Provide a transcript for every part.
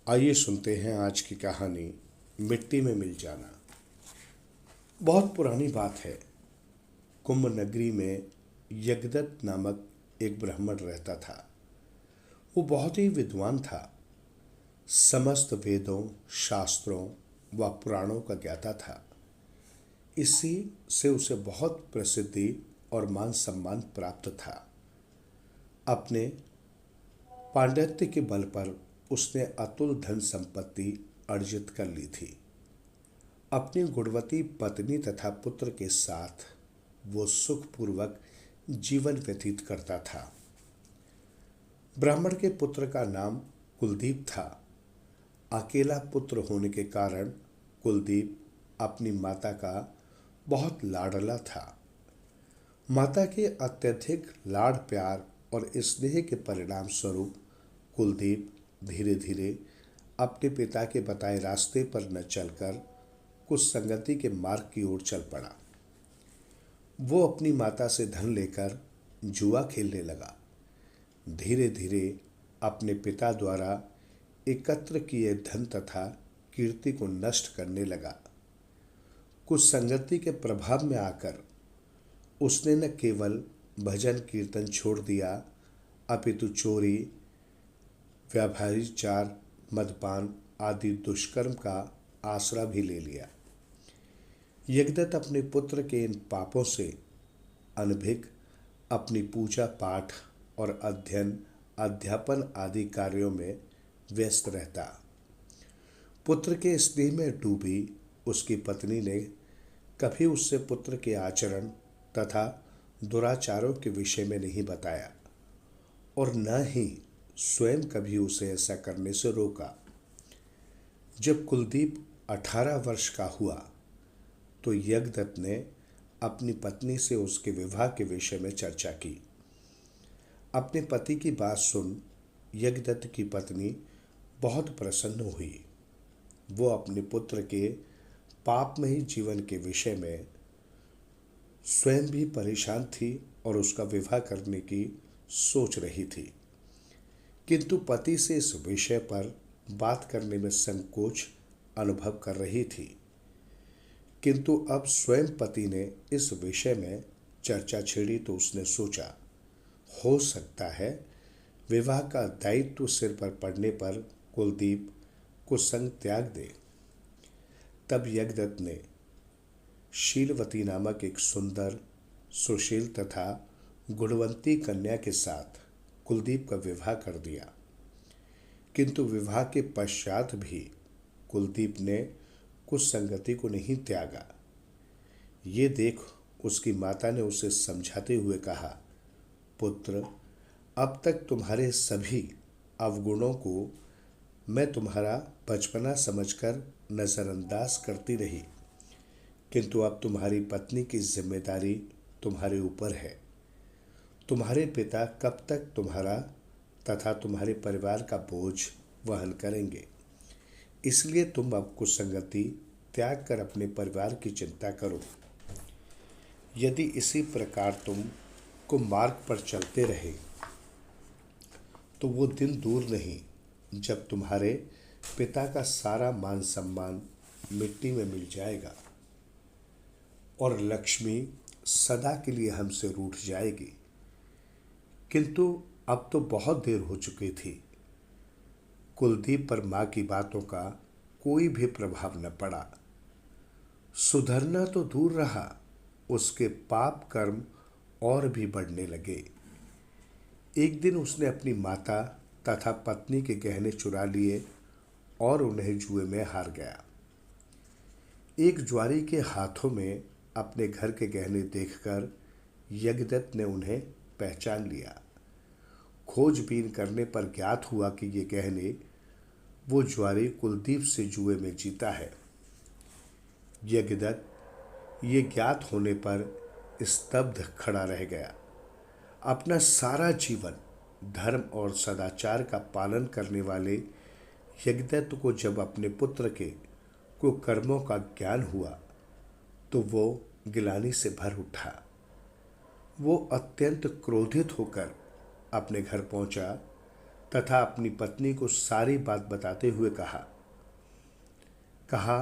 आइए सुनते हैं आज की कहानी मिट्टी में मिल जाना। बहुत पुरानी बात है। कुंभ नगरी में यज्ञदत्त नामक एक ब्राह्मण रहता था। वो बहुत ही विद्वान था। समस्त वेदों, शास्त्रों व पुराणों का ज्ञाता था। इसी से उसे बहुत प्रसिद्धि और मान सम्मान प्राप्त था। अपने पांडित्य के बल पर उसने अतुल धन संपत्ति अर्जित कर ली थी। अपनी गुणवती पत्नी तथा पुत्र के साथ वो सुखपूर्वक जीवन व्यतीत करता था। ब्राह्मण के पुत्र का नाम कुलदीप था। अकेला पुत्र होने के कारण कुलदीप अपनी माता का बहुत लाडला था। माता के अत्यधिक लाड़ प्यार और स्नेह के परिणाम स्वरूप कुलदीप धीरे धीरे अपने पिता के बताए रास्ते पर न चलकर कुछ संगति के मार्ग की ओर चल पड़ा। वो अपनी माता से धन लेकर जुआ खेलने लगा। धीरे धीरे अपने पिता द्वारा एकत्र किए धन तथा कीर्ति को नष्ट करने लगा। कुछ संगति के प्रभाव में आकर उसने न केवल भजन कीर्तन छोड़ दिया, अपितु चोरी, व्याभिचार, मदपान आदि दुष्कर्म का आसरा भी ले लिया। यज्ञदत्त अपने पुत्र के इन पापों से अनभिज्ञ अपनी पूजा पाठ और अध्ययन अध्यापन आदि कार्यों में व्यस्त रहता। पुत्र के स्नेह में डूबी उसकी पत्नी ने कभी उससे पुत्र के आचरण तथा दुराचारों के विषय में नहीं बताया और न ही स्वयं कभी उसे ऐसा करने से रोका। जब कुलदीप 18 वर्ष का हुआ तो यज्ञदत्त ने अपनी पत्नी से उसके विवाह के विषय में चर्चा की। अपने पति की बात सुन यज्ञदत्त की पत्नी बहुत प्रसन्न हुई। वो अपने पुत्र के पापमयी जीवन के विषय में स्वयं भी परेशान थी और उसका विवाह करने की सोच रही थी, किंतु पति से इस विषय पर बात करने में संकोच अनुभव कर रही थी। किंतु अब स्वयं पति ने इस विषय में चर्चा छेड़ी तो उसने सोचा, हो सकता है विवाह का दायित्व सिर पर पड़ने पर कुलदीप कुसंग त्याग दे। तब यज्ञदत्त ने शीलवती नामक एक सुंदर, सुशील तथा गुणवंती कन्या के साथ कुलदीप का विवाह कर दिया। किंतु विवाह के पश्चात भी कुलदीप ने कुछ संगति को नहीं त्यागा। ये देख उसकी माता ने उसे समझाते हुए कहा, पुत्र, अब तक तुम्हारे सभी अवगुणों को मैं तुम्हारा बचपना समझकर नजरअंदाज करती रही, किंतु अब तुम्हारी पत्नी की जिम्मेदारी तुम्हारे ऊपर है। तुम्हारे पिता कब तक तुम्हारा तथा तुम्हारे परिवार का बोझ वहन करेंगे? इसलिए तुम अब कुछ संगति त्याग कर अपने परिवार की चिंता करो। यदि इसी प्रकार तुम को मार्ग पर चलते रहे तो वो दिन दूर नहीं जब तुम्हारे पिता का सारा मान सम्मान मिट्टी में मिल जाएगा और लक्ष्मी सदा के लिए हमसे रूठ जाएगी। किंतु अब तो बहुत देर हो चुकी थी। कुलदीप पर माँ की बातों का कोई भी प्रभाव न पड़ा। सुधरना तो दूर रहा, उसके पाप कर्म और भी बढ़ने लगे। एक दिन उसने अपनी माता तथा पत्नी के गहने चुरा लिए और उन्हें जुए में हार गया। एक ज्वारी के हाथों में अपने घर के गहने देखकर यज्ञदत्त ने उन्हें पहचान लिया। खोजबीन करने पर ज्ञात हुआ कि ये गहने वो ज्वारी कुलदीप से जुए में जीता है। यज्ञदत्त ये ज्ञात होने पर स्तब्ध खड़ा रह गया। अपना सारा जीवन धर्म और सदाचार का पालन करने वाले यज्ञदत्त को जब अपने पुत्र के कुकर्मों का ज्ञान हुआ तो वो गिलानी से भर उठा। वो अत्यंत क्रोधित होकर अपने घर पहुंचा तथा अपनी पत्नी को सारी बात बताते हुए कहा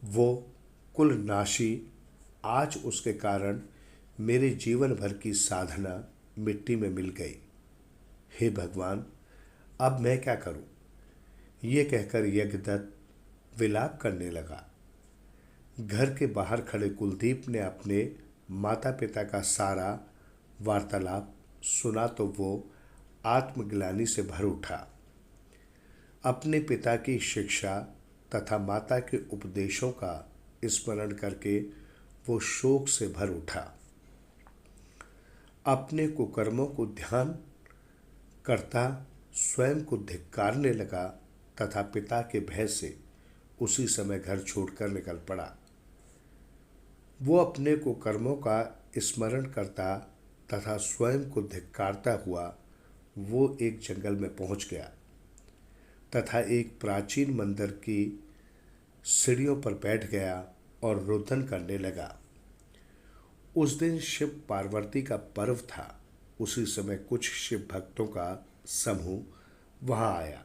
वो कुलनाशी आज उसके कारण मेरे जीवन भर की साधना मिट्टी में मिल गई। हे भगवान, अब मैं क्या करूं? ये कहकर यज्ञदत्त विलाप करने लगा। घर के बाहर खड़े कुलदीप ने अपने माता पिता का सारा वार्तालाप सुना तो वो आत्मग्लानि से भर उठा। अपने पिता की शिक्षा तथा माता के उपदेशों का स्मरण करके वो शोक से भर उठा। अपने कुकर्मों को ध्यान करता स्वयं को धिक्कारने लगा तथा पिता के भय से उसी समय घर छोड़कर निकल पड़ा। वो अपने कुकर्मों का स्मरण करता तथा स्वयं को धिक्कारता हुआ वो एक जंगल में पहुंच गया तथा एक प्राचीन मंदिर की सीढ़ियों पर बैठ गया और रुदन करने लगा। उस दिन शिव पार्वती का पर्व था। उसी समय कुछ शिव भक्तों का समूह वहां आया।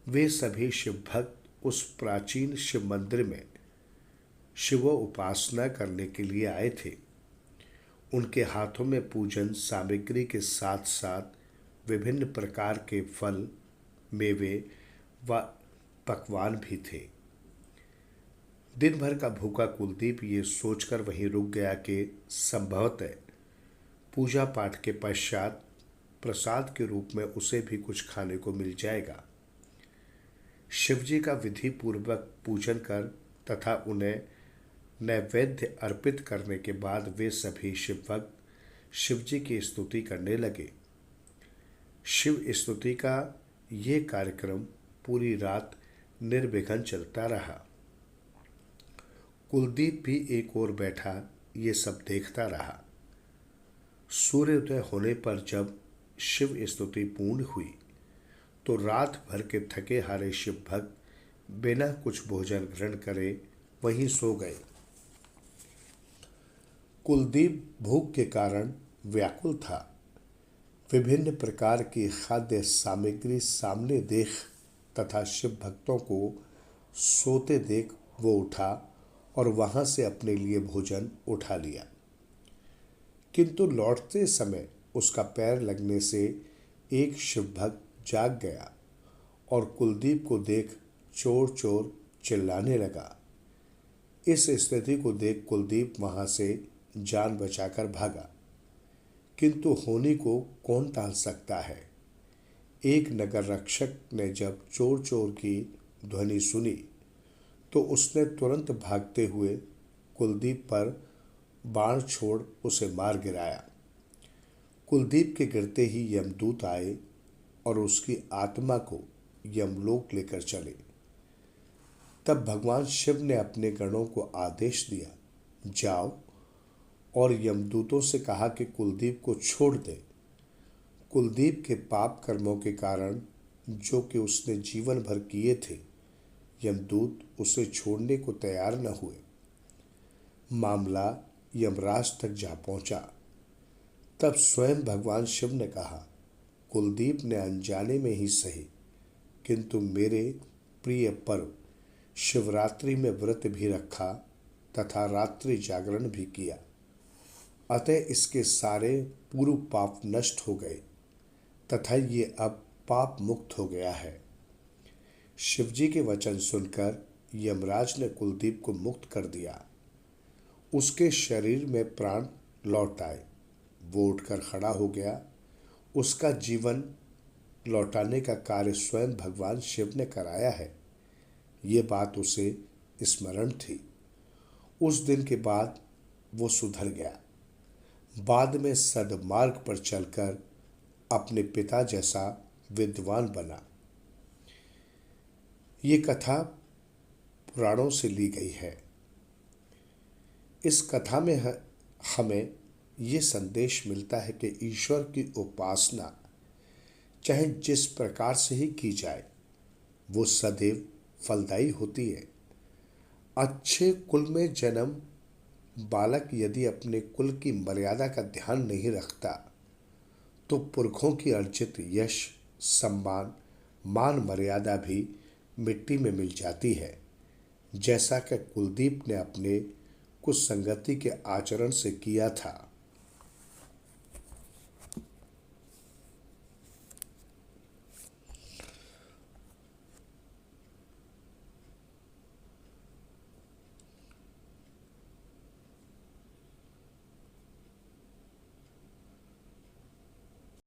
वे सभी शिव भक्त उस प्राचीन शिव मंदिर में शिव उपासना करने के लिए आए थे। उनके हाथों में पूजन सामग्री के साथ साथ विभिन्न प्रकार के फल, मेवे व पकवान भी थे। दिन भर का भूखा कुलदीप ये सोचकर वहीं रुक गया कि संभवतः पूजा पाठ के पश्चात प्रसाद के रूप में उसे भी कुछ खाने को मिल जाएगा। शिवजी का विधि पूर्वक पूजन कर तथा उन्हें नैवेद्य अर्पित करने के बाद वे सभी शिव भक्त शिवजी की स्तुति करने लगे। शिव स्तुति का ये कार्यक्रम पूरी रात निर्विघ्न चलता रहा। कुलदीप भी एक ओर बैठा ये सब देखता रहा। सूर्योदय होने पर जब शिव स्तुति पूर्ण हुई तो रात भर के थके हारे शिव भक्त बिना कुछ भोजन ग्रहण करे वहीं सो गए। कुलदीप भूख के कारण व्याकुल था। विभिन्न प्रकार की खाद्य सामग्री सामने देख तथा शिव भक्तों को सोते देख वो उठा और वहां से अपने लिए भोजन उठा लिया। किंतु लौटते समय उसका पैर लगने से एक शिव भक्त जाग गया और कुलदीप को देख चोर चोर चिल्लाने लगा। इस स्थिति को देख कुलदीप वहां से जान बचाकर भागा, किंतु होनी को कौन टाल सकता है। एक नगर रक्षक ने जब चोर चोर की ध्वनि सुनी तो उसने तुरंत भागते हुए कुलदीप पर बाण छोड़ उसे मार गिराया। कुलदीप के गिरते ही यमदूत आए और उसकी आत्मा को यमलोक लेकर चले। तब भगवान शिव ने अपने गणों को आदेश दिया, जाओ और यमदूतों से कहा कि कुलदीप को छोड़ दे। कुलदीप के पाप कर्मों के कारण जो कि उसने जीवन भर किए थे, यमदूत उसे छोड़ने को तैयार न हुए। मामला यमराज तक जा पहुंचा। तब स्वयं भगवान शिव ने कहा, कुलदीप ने अनजाने में ही सही किंतु मेरे प्रिय पर्व शिवरात्रि में व्रत भी रखा तथा रात्रि जागरण भी किया, अतः इसके सारे पूर्व पाप नष्ट हो गए तथा ये अब पाप मुक्त हो गया है। शिवजी के वचन सुनकर यमराज ने कुलदीप को मुक्त कर दिया। उसके शरीर में प्राण लौट आए। वो उठकर खड़ा हो गया। उसका जीवन लौटाने का कार्य स्वयं भगवान शिव ने कराया है। ये बात उसे स्मरण थी। उस दिन के बाद वो सुधर गया। बाद में सद्मार्ग पर चलकर अपने पिता जैसा विद्वान बना। ये कथा पुराणों से ली गई है। इस कथा में हमें ये संदेश मिलता है कि ईश्वर की उपासना चाहे जिस प्रकार से ही की जाए वो सदैव फलदायी होती है। अच्छे कुल में जन्म बालक यदि अपने कुल की मर्यादा का ध्यान नहीं रखता तो पुरखों की अर्जित यश, सम्मान, मान मर्यादा भी मिट्टी में मिल जाती है, जैसा कि कुलदीप ने अपने कुछ संगति के आचरण से किया था।